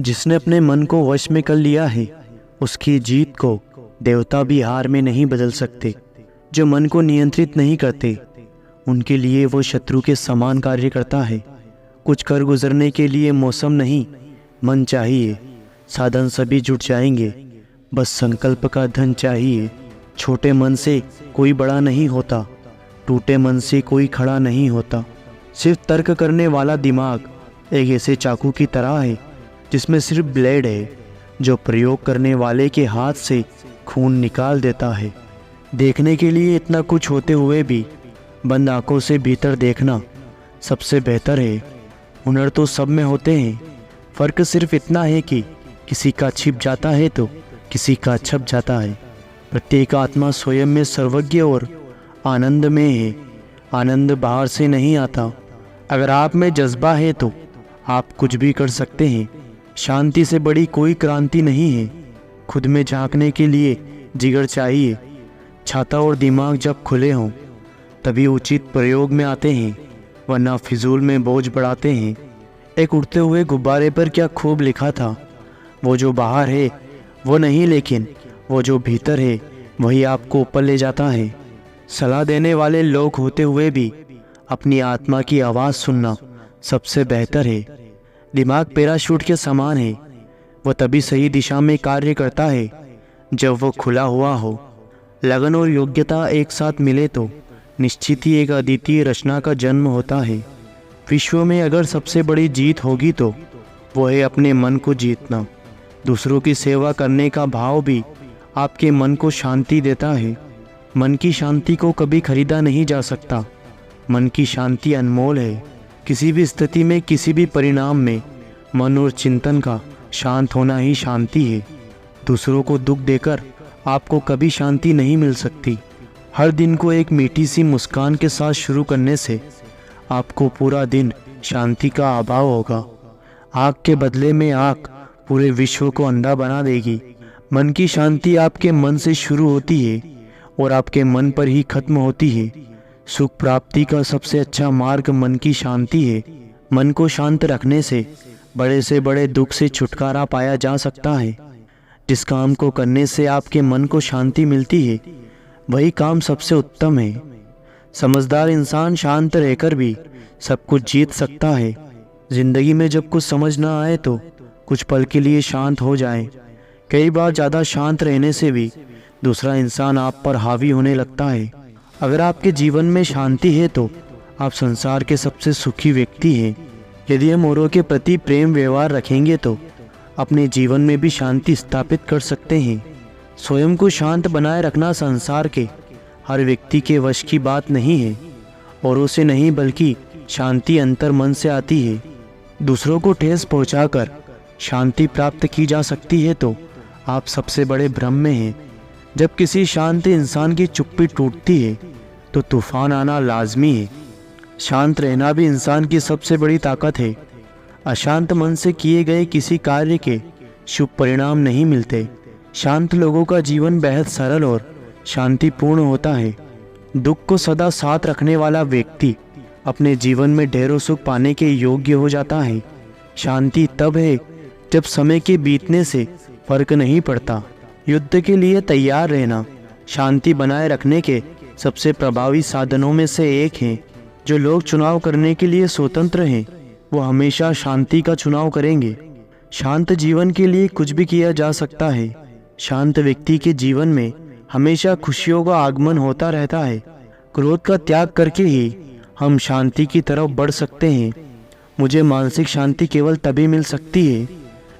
जिसने अपने मन को वश में कर लिया है, उसकी जीत को देवता भी हार में नहीं बदल सकते। जो मन को नियंत्रित नहीं करते, उनके लिए वो शत्रु के समान कार्य करता है। कुछ कर गुजरने के लिए मौसम नहीं, मन चाहिए। साधन सभी जुट जाएंगे, बस संकल्प का धन चाहिए। छोटे मन से कोई बड़ा नहीं होता, टूटे मन से कोई खड़ा नहीं होता। सिर्फ तर्क करने वाला दिमाग एक ऐसे चाकू की तरह है जिसमें सिर्फ ब्लेड है, जो प्रयोग करने वाले के हाथ से खून निकाल देता है। देखने के लिए इतना कुछ होते हुए भी बंद आंखों से भीतर देखना सबसे बेहतर है। हुनर तो सब में होते हैं, फ़र्क सिर्फ इतना है कि किसी का छिप जाता है तो किसी का छप जाता है। प्रत्येक आत्मा स्वयं में सर्वज्ञ और आनंद में है। आनंद बाहर से नहीं आता। अगर आप में जज्बा है तो आप कुछ भी कर सकते हैं। शांति से बड़ी कोई क्रांति नहीं है। खुद में झांकने के लिए जिगर चाहिए। छाता और दिमाग जब खुले हों तभी उचित प्रयोग में आते हैं, वरना फिजूल में बोझ बढ़ाते हैं। एक उड़ते हुए गुब्बारे पर क्या खूब लिखा था, वो जो बाहर है वो नहीं, लेकिन वो जो भीतर है वही आपको ऊपर ले जाता है। सलाह देने वाले लोग होते हुए भी अपनी आत्मा की आवाज़ सुनना सबसे बेहतर है। दिमाग पैराशूट के समान है, वह तभी सही दिशा में कार्य करता है जब वो खुला हुआ हो। लगन और योग्यता एक साथ मिले तो निश्चित ही एक अद्वितीय रचना का जन्म होता है। विश्व में अगर सबसे बड़ी जीत होगी तो वो है अपने मन को जीतना। दूसरों की सेवा करने का भाव भी आपके मन को शांति देता है। मन की शांति को कभी खरीदा नहीं जा सकता। मन की शांति अनमोल है। किसी भी स्थिति में, किसी भी परिणाम में मन और चिंतन का शांत होना ही शांति है। दूसरों को दुख देकर आपको कभी शांति नहीं मिल सकती। हर दिन को एक मीठी सी मुस्कान के साथ शुरू करने से आपको पूरा दिन शांति का अभाव होगा। आग के बदले में आग पूरे विश्व को अंधा बना देगी। मन की शांति आपके मन से शुरू होती है और आपके मन पर ही खत्म होती है। सुख प्राप्ति का सबसे अच्छा मार्ग मन की शांति है। मन को शांत रखने से बड़े दुख से छुटकारा पाया जा सकता है। जिस काम को करने से आपके मन को शांति मिलती है वही काम सबसे उत्तम है। समझदार इंसान शांत रहकर भी सब कुछ जीत सकता है। जिंदगी में जब कुछ समझ ना आए तो कुछ पल के लिए शांत हो जाए। कई बार ज़्यादा शांत रहने से भी दूसरा इंसान आप पर हावी होने लगता है। अगर आपके जीवन में शांति है तो आप संसार के सबसे सुखी व्यक्ति हैं। यदि हम औरों के प्रति प्रेम व्यवहार रखेंगे तो अपने जीवन में भी शांति स्थापित कर सकते हैं। स्वयं को शांत बनाए रखना संसार के हर व्यक्ति के वश की बात नहीं है। औरों से नहीं, बल्कि शांति अंतर मन से आती है। दूसरों को ठेस पहुंचाकर शांति प्राप्त की जा सकती है तो आप सबसे बड़े भ्रम में हैं। जब किसी शांत इंसान की चुप्पी टूटती है तो तूफान आना लाजमी है। शांत रहना भी इंसान की सबसे बड़ी ताकत है। अशांत मन से किए गए किसी कार्य के शुभ परिणाम नहीं मिलते। शांत लोगों का जीवन बेहद सरल और शांतिपूर्ण होता है। दुख को सदा साथ रखने वाला व्यक्ति अपने जीवन में ढेरों सुख पाने के योग्य हो जाता है। शांति तब है जब समय के बीतने से फर्क नहीं पड़ता। युद्ध के लिए तैयार रहना शांति बनाए रखने के सबसे प्रभावी साधनों में से एक है। जो लोग चुनाव करने के लिए स्वतंत्र हैं वो हमेशा शांति का चुनाव करेंगे। शांत जीवन के लिए कुछ भी किया जा सकता है। शांत व्यक्ति के जीवन में हमेशा खुशियों का आगमन होता रहता है। क्रोध का त्याग करके ही हम शांति की तरफ बढ़ सकते हैं। मुझे मानसिक शांति केवल तभी मिल सकती है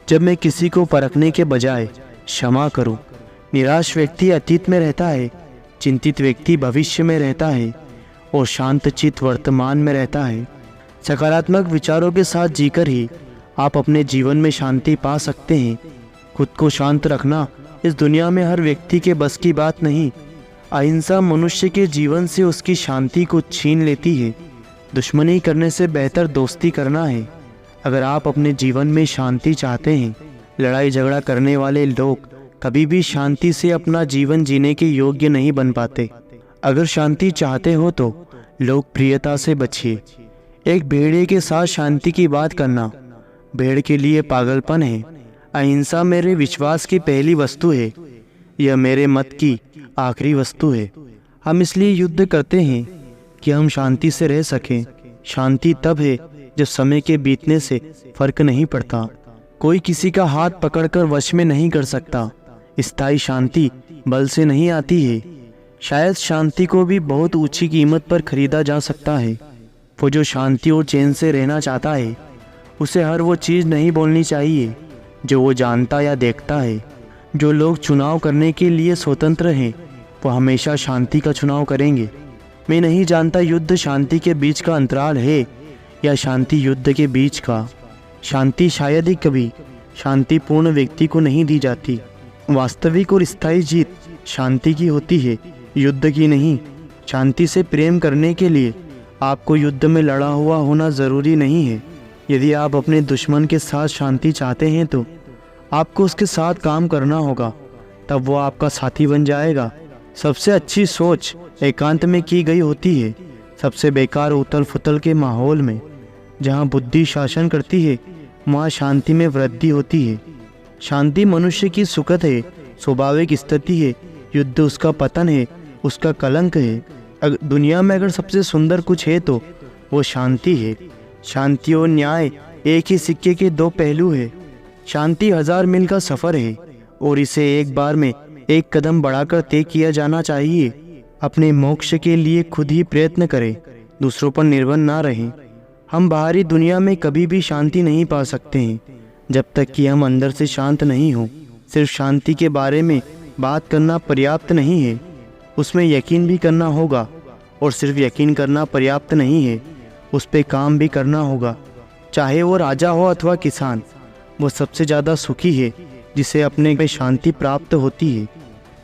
जब मैं किसी को परखने के बजाय क्षमा करूं। निराश व्यक्ति अतीत में रहता है, चिंतित व्यक्ति भविष्य में रहता है और शांत चित्त वर्तमान में रहता है। सकारात्मक विचारों के साथ जीकर ही आप अपने जीवन में शांति पा सकते हैं। खुद को शांत रखना इस दुनिया में हर व्यक्ति के बस की बात नहीं। अहिंसा मनुष्य के जीवन से उसकी शांति को छीन लेती है। दुश्मनी करने से बेहतर दोस्ती करना है। अगर आप अपने जीवन में शांति चाहते हैं, लड़ाई झगड़ा करने वाले लोग कभी भी शांति से अपना जीवन जीने के योग्य नहीं बन पाते। अगर शांति चाहते हो तो लोकप्रियता से बचिए। एक भेड़िए के साथ शांति की बात करना भेड़ के लिए पागलपन है। अहिंसा मेरे विश्वास की पहली वस्तु है। यह मेरे मत की आखिरी वस्तु है। हम इसलिए युद्ध करते हैं कि हम शांति से रह सकें। शांति तब है जब समय के बीतने से फर्क नहीं पड़ता। कोई किसी का हाथ पकड़कर वश में नहीं कर सकता। स्थायी शांति बल से नहीं आती है। शायद शांति को भी बहुत ऊंची कीमत पर खरीदा जा सकता है। वो जो शांति और चैन से रहना चाहता है, उसे हर वो चीज़ नहीं बोलनी चाहिए जो वो जानता या देखता है। जो लोग चुनाव करने के लिए स्वतंत्र हैं, वो हमेशा शांति का चुनाव करेंगे। मैं नहीं जानता युद्ध शांति के बीच का अंतराल है या शांति युद्ध के बीच का। शांति शायद ही कभी शांतिपूर्ण व्यक्ति को नहीं दी जाती। वास्तविक और स्थायी जीत शांति की होती है, युद्ध की नहीं। शांति से प्रेम करने के लिए आपको युद्ध में लड़ा हुआ होना ज़रूरी नहीं है। यदि आप अपने दुश्मन के साथ शांति चाहते हैं तो आपको उसके साथ काम करना होगा, तब वो आपका साथी बन जाएगा। सबसे अच्छी सोच एकांत में की गई होती है। सबसे बेकार उथल फुथल के माहौल में। जहाँ बुद्धि शासन करती है, वहाँ शांति में वृद्धि होती है। शांति मनुष्य की सुखद है, स्वाभाविक स्थिति है। युद्ध उसका पतन है, उसका कलंक है। दुनिया में अगर सबसे सुंदर कुछ है तो वो शांति है। शांति और न्याय एक ही सिक्के के दो पहलू है। शांति 1000 मील का सफ़र है और इसे एक बार में एक कदम बढ़ाकर तय किया जाना चाहिए। अपने मोक्ष के लिए खुद ही प्रयत्न करें, दूसरों पर निर्भर ना रहें। हम बाहरी दुनिया में कभी भी शांति नहीं पा सकते हैं जब तक कि हम अंदर से शांत नहीं हों। सिर्फ शांति के बारे में बात करना पर्याप्त नहीं है, उसमें यकीन भी करना होगा। और सिर्फ यकीन करना पर्याप्त नहीं है, उस पर काम भी करना होगा। चाहे वो राजा हो अथवा किसान, वो सबसे ज़्यादा सुखी है जिसे अपने में शांति प्राप्त होती है।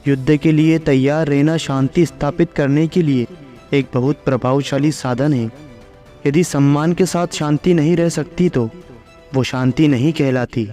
युद्ध के लिए तैयार रहना शांति स्थापित करने के लिए एक बहुत प्रभावशाली साधन है। यदि सम्मान के साथ शांति नहीं रह सकती तो वो शांति नहीं कहलाती।